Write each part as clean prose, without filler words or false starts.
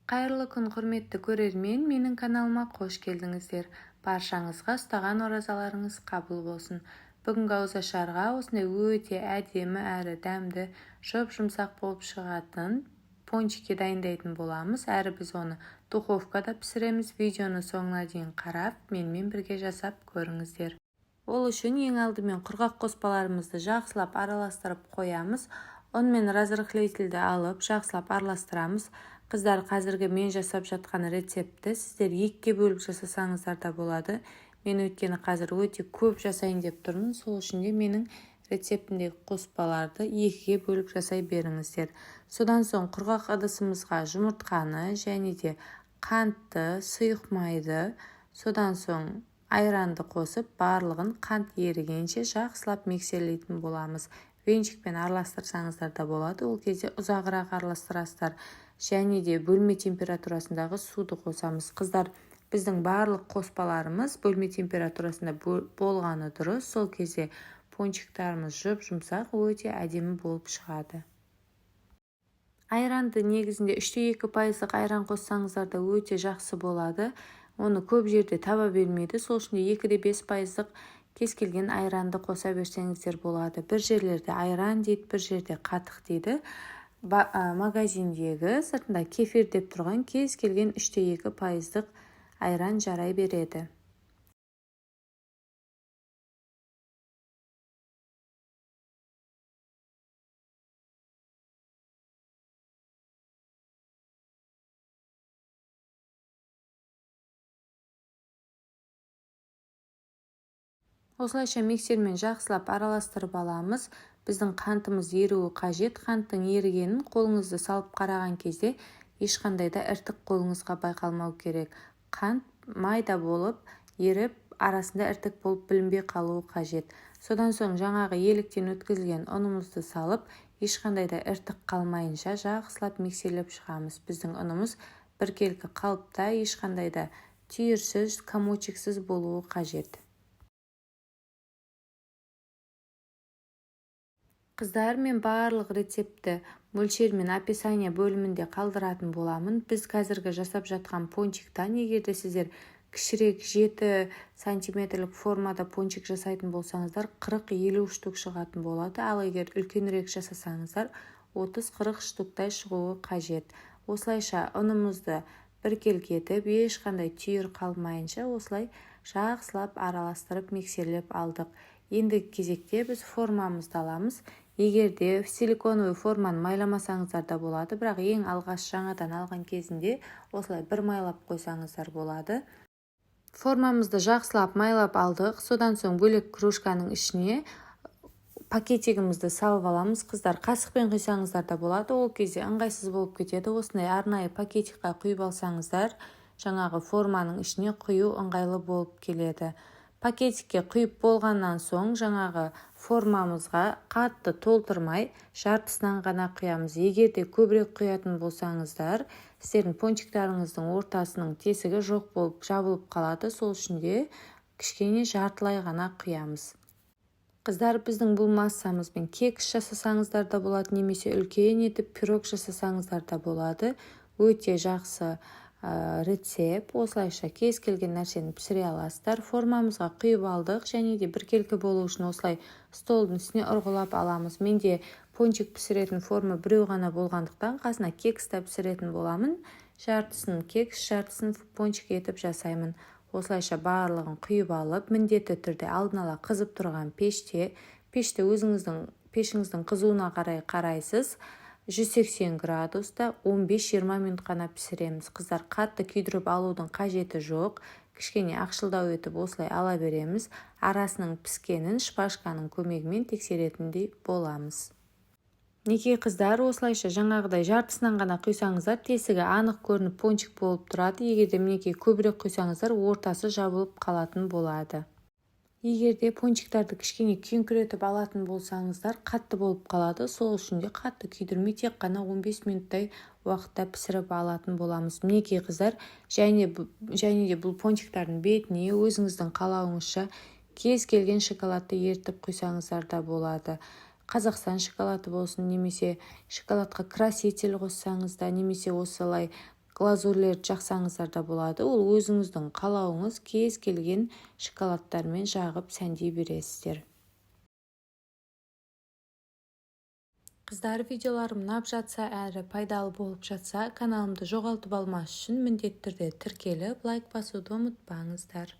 Қайырлы күн, құрметті көрермен, менің каналыма қош келдіңіздер. Баршаңызға ұстаған оразаларыңыз қабыл болсын. Бүгінгі ауызашарға осындай өте әдемі әрі дәмді, жұмсақ болып шығатын пончики дайындайтын боламыз. Әрі біз оны духовкада пісіреміз. Видеоны соңына дейін қарап, менімен бірге жасап көріңіздер. Ол үшін ең алдымен құрғақ қоспаларымызды жақсылап араластырып қоямыз. Онымен разрыхлительді алып, жақсылап араластырамыз. Қыздар, қазіргі мен жасап жатқан рецепті сіздер екіге бөліп жасасаңыздар да болады. Мен өйткені қазір өте көп жасайын деп тұрмын. Сол үшін де менің рецептімдегі қоспаларды екіге бөліп жасай беріңіздер. Содан соң құрғақ ыдысымызға жұмыртқаны және де қантты, сұйық майды, содан соң айранды қосып, барлығын қант ерігенше жақсылап миксерлейтін боламыз. Венчикпен араластырсаңыздар да болады. Ол кезде ұзағырақ араластырасыздар. Және де бөлме температурасындағы суды қосамыз. Қыздар, біздің барлық қоспаларымыз бөлме температурасында болғаны дұрыс. Сол кезде пончиктарымыз жұмсақ, өте әдемі болып шығады. Айранды негізінде 3,2% айран қоссаңыздар да өте жақсы болады. Оны көп жерде таба бермейді. Сол үшін де 2,5% кез келген айранды қоса берсеңіздер болады. Бір жерлерде айран дейді, бір жерде қатық дейді. Магазиндегі сыртында кефир деп тұрған кез келген 3,2% айран жарай береді. Осылайша миксермен жақсылап араластырып аламыз. Біздің қантымыз еруі қажет. Қанттың ерігенін қолыңызды салып қараған кезде ешқандай да іртік қолыңызға байқалмау керек. Қант майда болып еріп, арасында іртік болып білінбей қалуы қажет. Содан соң жаңағы еліктен өткізілген ұнымызды салып, ешқандай да іртік қалмайынша жақсылап миксерлеп шығамыз. Біздің ұнымыз біркелкі қалыпта, ешқандай да түйірсіз, комочексіз болуы қажет. Қыздар, мен барлық рецепті мөлшермен описание бөлімінде қалдыратын боламын. Біз қазіргі жасап жатқан пончиктан, егерде сіздер кішірек 7 сантиметрлік формада пончик жасайтын болсаңыздар, 40-50 штук шығатын болады. Ал егер үлкенірек жасасаңыздар, 30-40 штуктай шығуы қажет. Осылайша ұнымызды біркелкі етіп, ешқандай түйір қалмайынша осылай жақсылап араластырып миксерлеп алдық. Енді кезекте біз формамызды аламыз. Егерде силиконовый форманы майламасаңыздар да болады, бірақ ең алғаш жаңадан алған кезінде осылай бір майлап қойсаңыздар болады. Формамызды жақсылап майлап алдық. Содан соң бөлек кружканың ішіне пакетигімізді салып аламыз. Қыздар, қасықпен құйсаңыздар да болады, ол кезде ыңғайсыз болып кетеді. Осындай арнайы пакетикқа құйып алсаңыздар, жаңағы форманың ішіне құю ыңғайлы болып келеді. Пакетикке құйып болғаннан соң жаңағы формамызға қатты толтырмай жартысынан ғана құямыз. Егерде көбірек құятын болсаңыздар, сіздердің пончиктарыңыздың ортасының тесігі жоқ болып жабылып қалады. Сол үшін де кішкене жартылай ғана құямыз. Қыздар, біздің бұл массамызбен кекс жасасаңыздар да болады, немесе үлкен етіп пирог жасасаңыздар да болады. Өте жақсы рецепт. Осылайша кез келген нәрсені пісіре аласыздар. Формамызға құйып алдық, және де біркелкі болу үшін осылай столдың үстіне ұрғылап аламыз. Менде пончик пісіретін форма біреу ғана болғандықтан қасына кекс та пісіретін боламын. Жартысын кекс, жартысын пончик етіп жасаймын. Осылайша барлығын құйып алып, міндетті түрде алдын ала қызып тұрған пеште пешіңіздің қызуына қарайсыз. 180 градуста 15-20 минут қана пісіреміз. Қыздар, қатты күйдіріп алудың қажеті жоқ. Кішкене ақшылдау етіп осылай ала береміз. Арасының піскенін шпажканың көмегімен тексеретіндей боламыз. Неке қыздар, осылайша жаңағыдай жартысынан ғана құйсаңыздар, тесігі анық көрініп пончик болып тұрады. Егерде мінекей көбірек құйсаңыздар, ортасы жабылып қалатын болады. Егерде пончиктарды кішкене күйіңкіретіп алатын болсаңыздар, қатты болып қалады. Сол үшін де қатты күйдірмей тек қана 15 минуттай уақытта пісіріп алатын боламыз. Мінекей қыздар, және де бұл пончиктардың бетіне өзіңіздің қалауыңызша кез келген шоколадты ертіп құйсаңыздар да болады. Қазақстан шоколады болсын, немесе шоколадқа краситель қоссаңыз да, немесе осылай глазурлерді жақсаңыздар да болады. Ол өзіңіздің қалауыңыз, кез келген шоколадтармен жағып сәндей бересіздер. Қыздар, видеоларым ұнап жатса әрі пайдалы болып жатса, каналымды жоғалтып алмас үшін міндетті түрде тіркеліп, лайк басуды ұмытпаңыздар.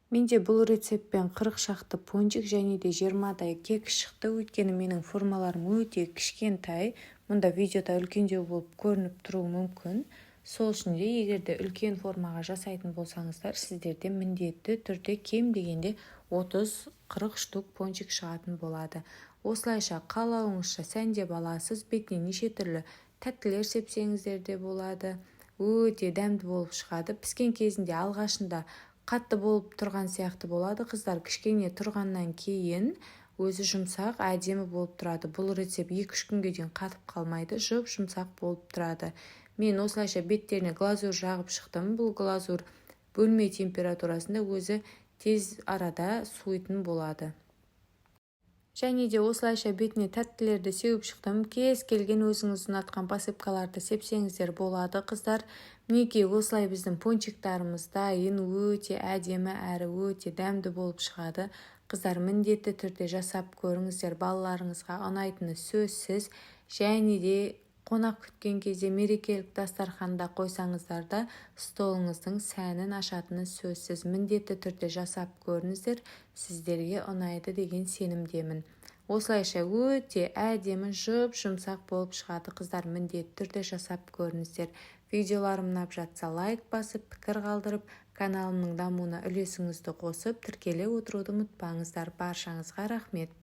Менде бұл рецептпен 40 шақты пончик және де 20-дай кек шықты, өйткені менің формаларым өте кішкентай. Мұнда видеода үлкендеу болып көрініп тұруы мүмкін. Сол үшін де егерде үлкен формаға жасайтын болсаңыздар, сіздерде міндетті түрде кем дегенде 30-40 штук пончик шығатын болады. Осылайша қалауыңызша сәндеп аласыз. Бетіне неше түрлі тәттілер сепсеңіздер де болады. Өте дәмді болып шығады. Піскен кезінде алғашында қатты болып тұрған сияқты болады. Қыздар, кішкене тұрғаннан кейін өзі жұмсақ, әдемі болып тұрады. Бұл рецепт 2-3 күнге дейін қатып қалмайды, жұмсақ болып тұрады. Мен осылайша беттеріне глазур жағып шықтым. Бұл глазур бөлме температурасында өзі тез арада суитын болады. Және де осылайша бетіне тәттілерді сеуіп шықтым. Кез келген өзіңіз ұнатқан посыпкаларды сепсеңіздер болады. Қыздар, мінекей осылай біздің пончиктарымыз дайын, өте әдемі әрі өте дәмді болып шығады. Қыздар, міндетті түрде жасап көріңіздер, балаларыңызға ұнайтыны сөзсіз. Және де қонақ күткен кезде мерекелік дастарханда қойсаңыздар да столыңыздың сәнін ашатыны сөзсіз. Міндетті түрде жасап көріңіздер, сіздерге ұнайды деген сенімдемін. Осылайша өте әдемі жұмсақ болып шығады. Қыздар, міндетті түрде жасап көріңіздер. Видеоларым ұнап жатса лайк басып, пікір қалдырып, каналымның дамуына үлесіңізді қосып, тіркеле отыруды ұмытпаңыздар. Баршаңызға рахмет.